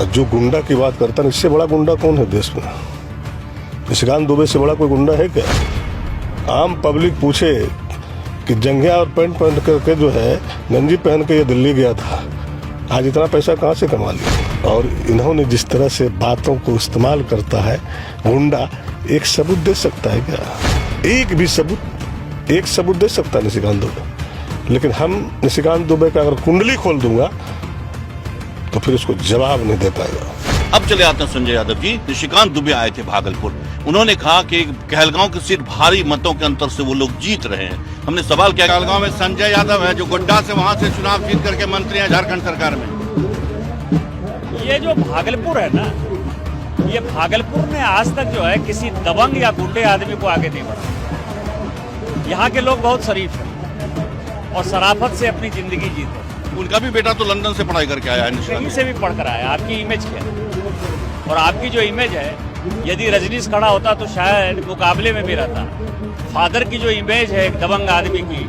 जो गुंडा की बात करता है, इससे बड़ा गुंडा कौन है देश में? निशिकांत दुबे से बड़ा कोई गुंडा है क्या? आम पब्लिक पूछे कि जंघिया और पैंट पहन करके जो है गंजी पहन के ये दिल्ली गया था, आज इतना पैसा कहाँ से कमा लिया? और इन्होंने जिस तरह से बातों को इस्तेमाल करता है गुंडा, एक सबूत दे सकता है क्या? एक सबूत दे सकता है निशिकांत दुबे? लेकिन हम निशिकांत दुबे का अगर कुंडली खोल दूंगा तो फिर उसको जवाब नहीं दे पाएगा। अब चले आते हैं संजय यादव जी। निशिकांत दुबे आए थे भागलपुर, उन्होंने कहा कि कहलगांव की सीट भारी मतों के अंतर से वो लोग जीत रहे हैं। हमने सवाल किया, कहलगांव में संजय यादव है जो गोड्डा से वहां से चुनाव जीत करके मंत्री हैं झारखंड सरकार में। ये जो भागलपुर है ना, ये भागलपुर ने आज तक जो है किसी दबंग या गुंडे आदमी को आगे नहीं बढ़ा। यहाँ के लोग बहुत शरीफ हैं और शराफत से अपनी जिंदगी जीते। उनका भी बेटा तो लंदन से पढ़ाई करके आया है, कहीं से भी पढ़ कर आया। आपकी इमेज क्या है? और आपकी जो इमेज है, यदि रजनीश खड़ा होता तो शायद मुकाबले में भी रहता। फादर की जो इमेज है एक दबंग आदमी की,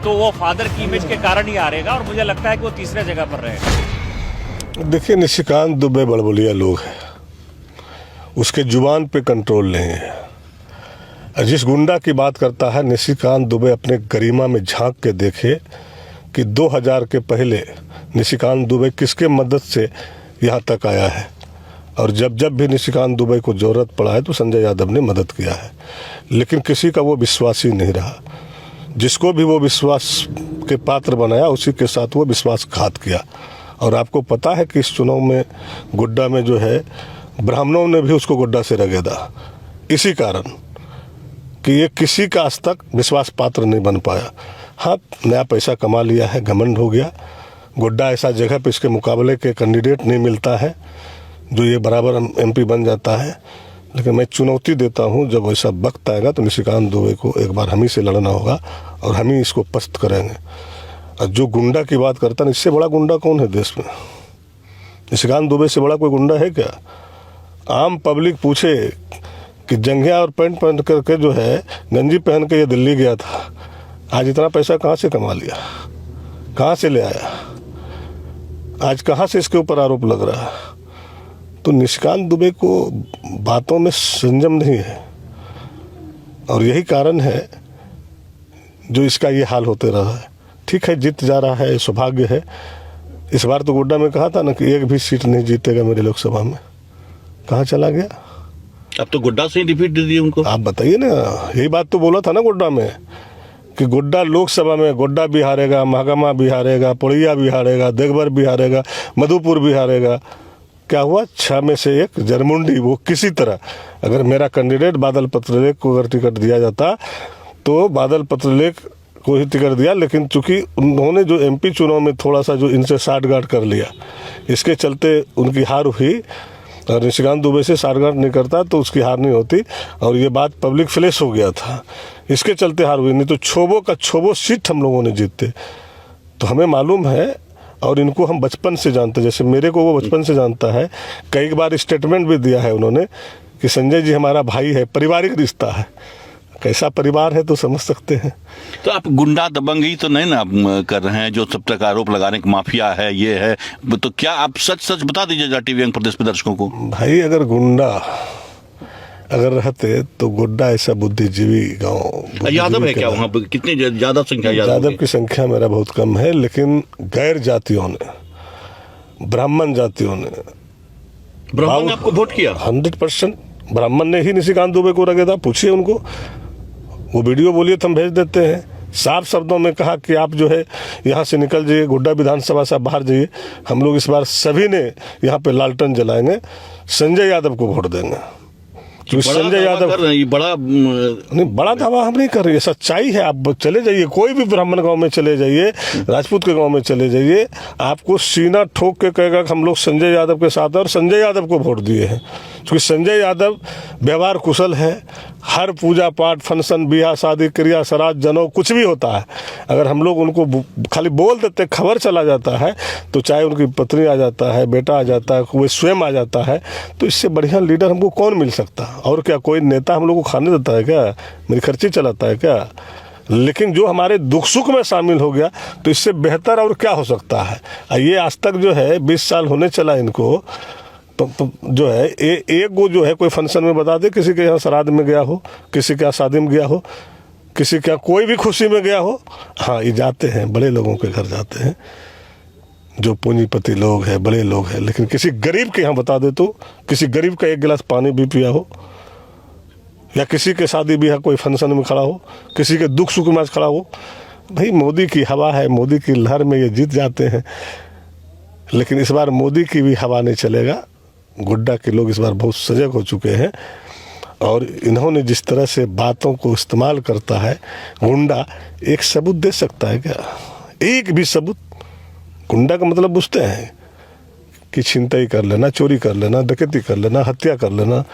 तो वो फादर की इमेज के कारण ही हारेगा और मुझे लगता है कि वो तीसरे जगह पर रहेगा। देखिए, निशिकांत दुबे बड़बड़िया लोग हैं, उसके जुबान पे कंट्रोल नहीं है। जिस गुंडा की बात करता है, निशिकांत दुबे अपने गरिमा में झांक के देखे कि 2000 के पहले निशिकांत दुबे किसके मदद से यहाँ तक आया है, और जब जब भी निशिकांत दुबे को ज़रूरत पड़ा है तो संजय यादव ने मदद किया है। लेकिन किसी का वो विश्वास ही नहीं रहा। जिसको भी वो विश्वास के पात्र बनाया, उसी के साथ वो विश्वासघात किया। और आपको पता है कि इस चुनाव में गोड्डा में जो है ब्राह्मणों ने भी उसको गोड्डा से रगेदा, इसी कारण कि ये किसी का आज तक विश्वास पात्र नहीं बन पाया। हाँ, नया पैसा कमा लिया है, घमंड हो गया। गोड्डा ऐसा जगह पे इसके मुकाबले के कैंडिडेट नहीं मिलता है जो ये बराबर एमपी बन जाता है। लेकिन मैं चुनौती देता हूँ, जब वैसा वक्त आएगा तो निशिकांत दुबे को एक बार हम ही से लड़ना होगा और हम ही इसको पस्त करेंगे। और जो गुंडा की बात करता है, इससे बड़ा गुंडा कौन है देश में? निशिकांत दुबे से बड़ा कोई गुंडा है क्या? आम पब्लिक पूछे कि जंघिया और पैंट पहन करके जो है गंजी पहन के ये दिल्ली गया था, आज इतना पैसा कहाँ से कमा लिया? कहाँ से ले आया? आज कहाँ से इसके ऊपर आरोप लग रहा है? तो निशिकांत दुबे को बातों में संयम नहीं है, और यही कारण है जो इसका ये हाल होते रहा है। ठीक है, जीत जा रहा है, सौभाग्य है। इस बार तो गोड्डा में कहा था ना कि एक भी सीट नहीं जीतेगा मेरे लोकसभा में, कहाँ चला गया? अब तो गोड्डा से ही डिफीट दे दी उनको। आप बताइए ना, यही बात तो बोला था ना गोड्डा में कि गोड्डा लोकसभा में गोड्डा भी हारेगा, महागामा भी हारेगा, पुड़िया भी हारेगा, देवघर भी हारेगा, मधुपुर भी हारेगा। क्या हुआ? 6 में से 1 जरमुंडी। वो किसी तरह, अगर मेरा कैंडिडेट बादल पत्रलेख को अगर टिकट दिया जाता तो बादल पत्रलेख को ही टिकट दिया। लेकिन चूंकि उन्होंने जो एमपी चुनाव में थोड़ा सा जो इनसे साठगांठ कर लिया, इसके चलते उनकी हार हुई। और निशिकांत दुबे से साठगांठ नहीं करता तो उसकी हार नहीं होती, और ये बात पब्लिक फ्लैश हो गया था, इसके चलते हार हुई। नहीं तो छोबो का छोबो सीट हम लोगों ने जीते। तो हमें मालूम है, और इनको हम बचपन से जानते, जैसे मेरे को वो बचपन से जानता है। कई बार स्टेटमेंट भी दिया है उन्होंने कि संजय जी हमारा भाई है, पारिवारिक रिश्ता है। कैसा परिवार है तो समझ सकते हैं। तो आप गुंडा दबंगी तो नहीं ना कर रहे हैं, जो सब तक आरोप लगा रहे हैं कि माफिया है, ये है, तो क्या आप सच सच बता दीजिए टीवी प्रदेश के दर्शकों को। भाई, अगर गुंडा अगर रहते तो गोड्डा ऐसा बुद्धिजीवी गांव यादव है क्या वहाँ पर? कितनी ज्यादा संख्या? यादव की संख्या मेरा बहुत कम है, लेकिन गैर जातियों ने, ब्राह्मण जातियों ने, ब्राह्मण ने आपको वोट किया? 100% ब्राह्मण ने ही निशिकांत दुबे को रगेदा। पूछिए उनको, वो वीडियो बोलिए तो हम भेज देते हैं। साफ शब्दों में कहा कि आप जो है यहाँ से निकल जाइए, गोड्डा विधानसभा से बाहर जाइए। हम लोग इस बार सभी ने यहाँ पे लालटेन जलाएंगे, संजय यादव को वोट देंगे। संजय यादव बड़ा नहीं, बड़ा दावा हम नहीं कर रहे, सच्चाई है। आप चले जाइए, कोई भी ब्राह्मण गांव में चले जाइए, राजपूत के गांव में चले जाइए, आपको सीना ठोक के कहेगा कि हम लोग संजय यादव के साथ हैं और संजय यादव को वोट दिए हैं। क्योंकि संजय यादव व्यवहार कुशल है। हर पूजा पाठ, फंक्शन, ब्याह शादी, क्रिया श्राद्ध, जनेऊ कुछ भी होता है, अगर हम लोग उनको खाली बोल देते, खबर चला जाता है, तो चाहे उनकी पत्नी आ जाता है, बेटा आ जाता है, वो स्वयं आ जाता है, तो इससे बढ़िया लीडर हमको कौन मिल सकता? और क्या कोई नेता हम लोग को खाने देता है क्या? मेरी खर्ची चलाता है क्या? लेकिन जो हमारे दुख सुख में शामिल हो गया तो इससे बेहतर और क्या हो सकता है। ये आज तक जो है 20 साल होने चला इनको, तो जो है एक वो जो है कोई फंक्शन में बता दे, किसी के यहाँ श्राद्ध में गया हो, किसी के यहाँ शादी में गया हो, किसी के यहाँ कोई भी खुशी में गया हो, हाँ ये जाते हैं, बड़े लोगों के घर जाते हैं, जो पूंजीपति लोग हैं, बड़े लोग हैं। लेकिन किसी गरीब के यहाँ बता दे तो किसी गरीब का एक गिलास पानी भी पिया हो, या किसी के शादी ब्याह कोई फंक्शन में खड़ा हो, किसी के दुख सुख में खड़ा हो, भाई मोदी की हवा है, मोदी की लहर में ये जीत जाते हैं। लेकिन इस बार मोदी की भी हवा नहीं चलेगा। गोड्डा के लोग इस बार बहुत सजग हो चुके हैं, और इन्होंने जिस तरह से बातों को इस्तेमाल करता है गुंडा, एक सबूत दे सकता है क्या? एक भी सबूत? गुंडा का मतलब बुझते हैं कि छिनतई कर लेना, चोरी कर लेना, डकैती कर लेना, हत्या कर लेना,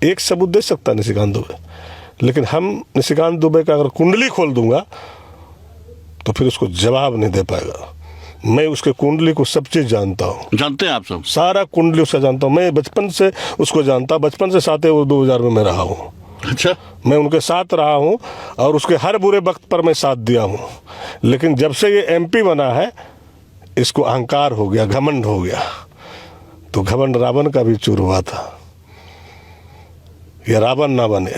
एक सबूत दे सकता है निशिकांत दुबे। लेकिन हम निशिकांत दुबे का अगर कुंडली खोल दूंगा तो फिर उसको जवाब नहीं दे पाएगा। मैं उसके कुंडली को सब चीज जानता हूँ, जानते हैं आप सब? सारा कुंडली उसका जानता हूँ। मैं बचपन से उसको जानता, बचपन से साथ वो 2000 में मैं रहा हूँ। अच्छा, मैं उनके साथ रहा हूँ और उसके हर बुरे वक्त पर मैं साथ दिया हूँ। लेकिन जब से ये MP बना है, इसको अहंकार हो गया, घमंड हो गया। तो घमंड रावण का भी चूर हुआ था, ये रावण ना बने,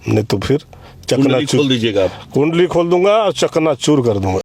नहीं तो फिर कुंडली खोल दीजिएगा आप। कुंडली खोल दूंगा और चकनाचूर कर दूंगा।